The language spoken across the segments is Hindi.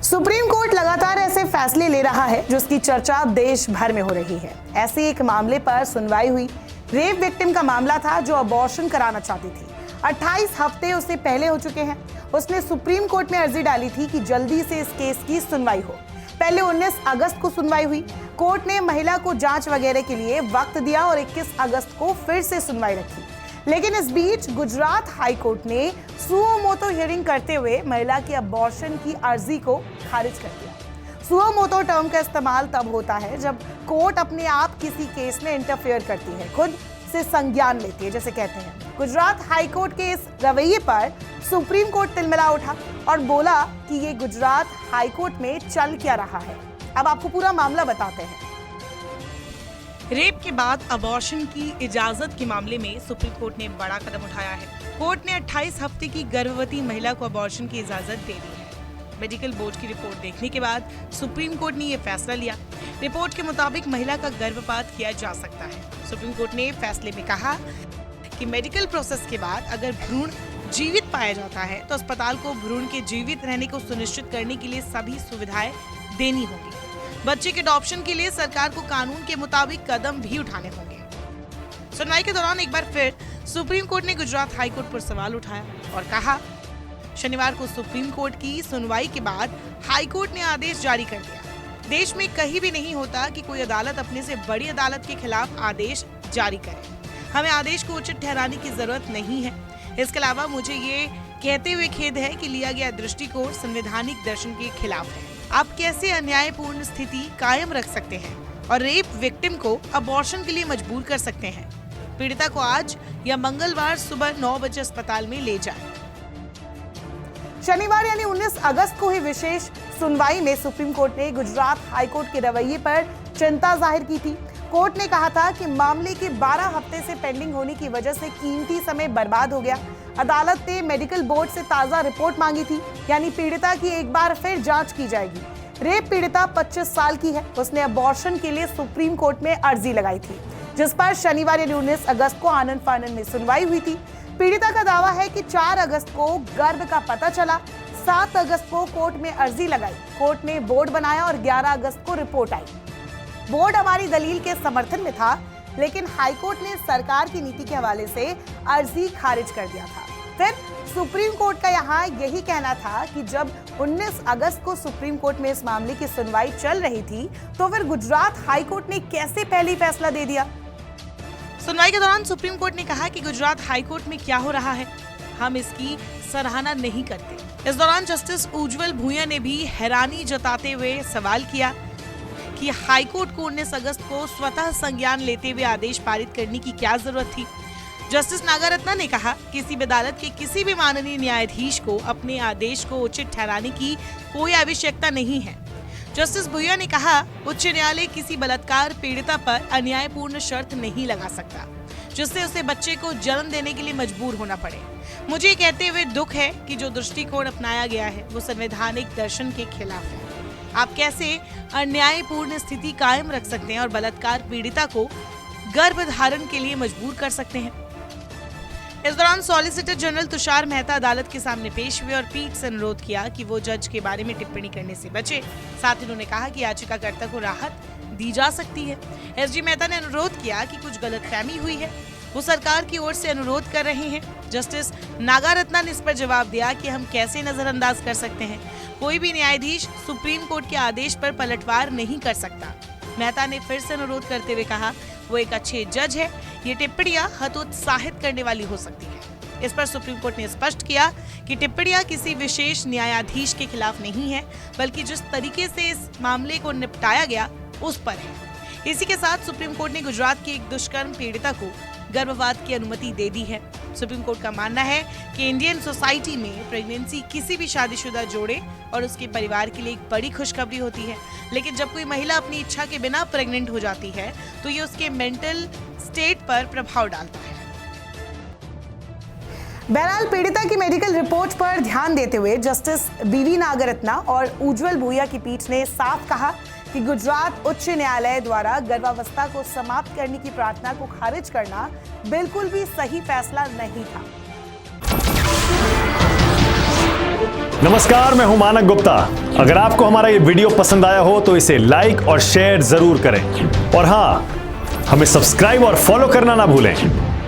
सुप्रीम कोर्ट लगातार ऐसे फैसले ले रहा है जिसकी चर्चा देश भर में हो रही है। ऐसे एक मामले पर सुनवाई हुई। रेप विक्टिम का मामला था जो अबॉर्शन कराना चाहती थी। 28 हफ्ते उससे पहले हो चुके हैं। उसने सुप्रीम कोर्ट में अर्जी डाली थी कि जल्दी से इस केस की सुनवाई हो। पहले 19 अगस्त को सुनवाई हुई। कोर्ट ने महिला को जांच वगैरह के लिए वक्त दिया और 21 अगस्त को फिर से सुनवाई रखी। लेकिन इस बीच गुजरात हाई कोर्ट ने सुओ मोटो हियरिंग करते हुए महिला की अबॉर्शन की अर्जी को खारिज कर दिया। सुओ मोटो टर्म का इस्तेमाल तब होता है जब कोर्ट अपने आप किसी केस में इंटरफेयर करती है, खुद से संज्ञान लेती है, जैसे कहते हैं। गुजरात हाई कोर्ट के इस रवैये पर सुप्रीम कोर्ट तिलमिला उठा और बोला कि ये गुजरात हाई कोर्ट में चल क्या रहा है। अब आपको पूरा मामला बताते हैं। रेप के बाद अबॉर्शन की इजाजत के मामले में सुप्रीम कोर्ट ने बड़ा कदम उठाया है। कोर्ट ने 28 हफ्ते की गर्भवती महिला को अबॉर्शन की इजाजत दे दी है। मेडिकल बोर्ड की रिपोर्ट देखने के बाद सुप्रीम कोर्ट ने यह फैसला लिया। रिपोर्ट के मुताबिक महिला का गर्भपात किया जा सकता है। सुप्रीम कोर्ट ने फैसले में कहा कि मेडिकल प्रोसेस के बाद अगर भ्रूण जीवित पाया जाता है तो अस्पताल को भ्रूण के जीवित रहने को सुनिश्चित करने के लिए सभी सुविधाएं देनी होगी। बच्चे के अडॉप्शन के लिए सरकार को कानून के मुताबिक कदम भी उठाने होंगे। सुनवाई के दौरान एक बार फिर सुप्रीम कोर्ट ने गुजरात हाई कोर्ट पर सवाल उठाया और कहा, शनिवार को सुप्रीम कोर्ट की सुनवाई के बाद हाई कोर्ट ने आदेश जारी कर दिया। देश में कहीं भी नहीं होता कि कोई अदालत अपने से बड़ी अदालत के खिलाफ आदेश जारी करे। हमें आदेश को उचित ठहराने की जरूरत नहीं है। इसके अलावा मुझे ये कहते हुए खेद है कि लिया गया दृष्टिकोण संवैधानिक दर्शन के खिलाफ है। आप कैसे अन्यायपूर्ण स्थिति कायम रख सकते हैं और रेप विक्टिम को अबॉर्शन के लिए मजबूर कर सकते हैं? पीड़िता को आज या मंगलवार सुबह 9 बजे अस्पताल में ले जाएं। शनिवार यानी 19 अगस्त को ही विशेष सुनवाई में सुप्रीम कोर्ट ने गुजरात हाई कोर्ट के रवैये पर चिंता जाहिर की थी। कोर्ट ने कहा था कि मामले के 12 हफ्ते से पेंडिंग होने की वजह से कीमती समय बर्बाद हो गया। अदालत ने मेडिकल बोर्ड से ताजा रिपोर्ट मांगी थी, यानी पीड़िता की एक बार फिर जांच की जाएगी। रेप पीड़िता 25 साल की है। उसने अबॉर्शन के लिए सुप्रीम कोर्ट में अर्जी लगाई थी, जिस पर शनिवार यानी 19 अगस्त को आनन फानन में सुनवाई हुई थी। पीड़िता का दावा है कि 4 अगस्त को गर्भ का पता चला। 7 अगस्त को कोर्ट में अर्जी लगाई। कोर्ट ने बोर्ड बनाया और 11 अगस्त को रिपोर्ट आई। बोर्ड हमारी दलील के समर्थन में था, लेकिन हाईकोर्ट ने सरकार की नीति के हवाले से अर्जी खारिज कर दिया था। फिर सुप्रीम कोर्ट का यहाँ यही कहना था कि जब 19 अगस्त को सुप्रीम कोर्ट में इस मामले की सुनवाई चल रही थी, तो फिर गुजरात हाई कोर्ट ने कैसे पहले फैसला दे दिया? सुनवाई के दौरान सुप्रीम कोर्ट ने कहा कि गुजरात हाई कोर्ट में क्या हो रहा है, हम इसकी सराहना नहीं करते। इस दौरान जस्टिस उज्जवल भूया ने भी हैरानी जताते हुए सवाल किया कि हाईकोर्ट को 19 अगस्त को स्वतः संज्ञान लेते हुए आदेश पारित करने की क्या जरूरत थी। जस्टिस नागारत्ना ने कहा, किसी भी अदालत के किसी भी माननीय न्यायाधीश को अपने आदेश को उचित ठहराने की कोई आवश्यकता नहीं है। जस्टिस भूया ने कहा, उच्च न्यायालय किसी बलात्कार पीड़िता पर अन्यायपूर्ण शर्त नहीं लगा सकता जिससे उसे बच्चे को जन्म देने के लिए मजबूर होना पड़े। मुझे कहते हुए दुख है कि जो दृष्टिकोण अपनाया गया है वो संवैधानिक दर्शन के खिलाफ है। आप कैसे अन्यायपूर्ण स्थिति कायम रख सकते हैं और बलात्कार पीड़िता को गर्भधारण के लिए मजबूर कर सकते हैं? इस दौरान सॉलिसिटर जनरल तुषार मेहता अदालत के सामने पेश हुए और पीठ से अनुरोध किया कि वो जज के बारे में टिप्पणी करने से बचे। साथ ही उन्होंने कहा कि याचिकाकर्ता को राहत दी जा सकती है। एसजी मेहता ने अनुरोध किया कि कुछ गलतफहमी हुई है, वो सरकार की ओर से अनुरोध कर रहे हैं। जस्टिस नागारत्ना ने इस पर जवाब दिया कि हम कैसे नजरअंदाज कर सकते हैं, कोई भी न्यायाधीश सुप्रीम कोर्ट के आदेश पर पलटवार नहीं कर सकता। मेहता ने फिर से अनुरोध करते हुए कहा, वो एक अच्छे जज है, ये टिप्पणियां हतोत्साहित करने वाली हो सकती है। इस पर सुप्रीम कोर्ट ने स्पष्ट किया कि टिप्पणियां किसी विशेष न्यायाधीश के खिलाफ नहीं है, बल्कि जिस तरीके से इस मामले को निपटाया गया उस पर है। इसी के साथ सुप्रीम कोर्ट ने गुजरात की एक दुष्कर्म पीड़िता को गर्भपात की अनुमति दे दी है। सुप्रीम कोर्ट का मानना है कि इंडियन सोसाइटी में प्रेगनेंसी किसी भी शादीशुदा जोड़े और उसके परिवार के लिए एक बड़ी खुशखबरी होती है, लेकिन जब कोई महिला अपनी इच्छा के बिना प्रेग्नेंट हो जाती है तो ये उसके मेंटल स्टेट पर प्रभाव डालता है। बहरहाल पीड़िता की मेडिकल रिपोर्ट पर ध्यान देते हुए जस्टिस बीवी नागारत्ना और उज्जवल भूया की पीठ ने साफ कहा कि गुजरात उच्च न्यायालय द्वारा गर्भावस्था को समाप्त करने की प्रार्थना को खारिज करना बिल्कुल भी सही फैसला नहीं था। नमस्कार, मैं हूं मानक गुप्ता। अगर आपको हमारा ये वीडियो पसंद आया हो तो इसे लाइक और शेयर जरूर करें और हाँ, हमें सब्सक्राइब और फॉलो करना ना भूलें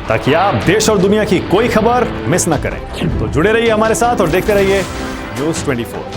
ताकि आप देश और दुनिया की कोई खबर मिस ना करें। तो जुड़े रहिए हमारे साथ और देखते रहिए न्यूज़ 24।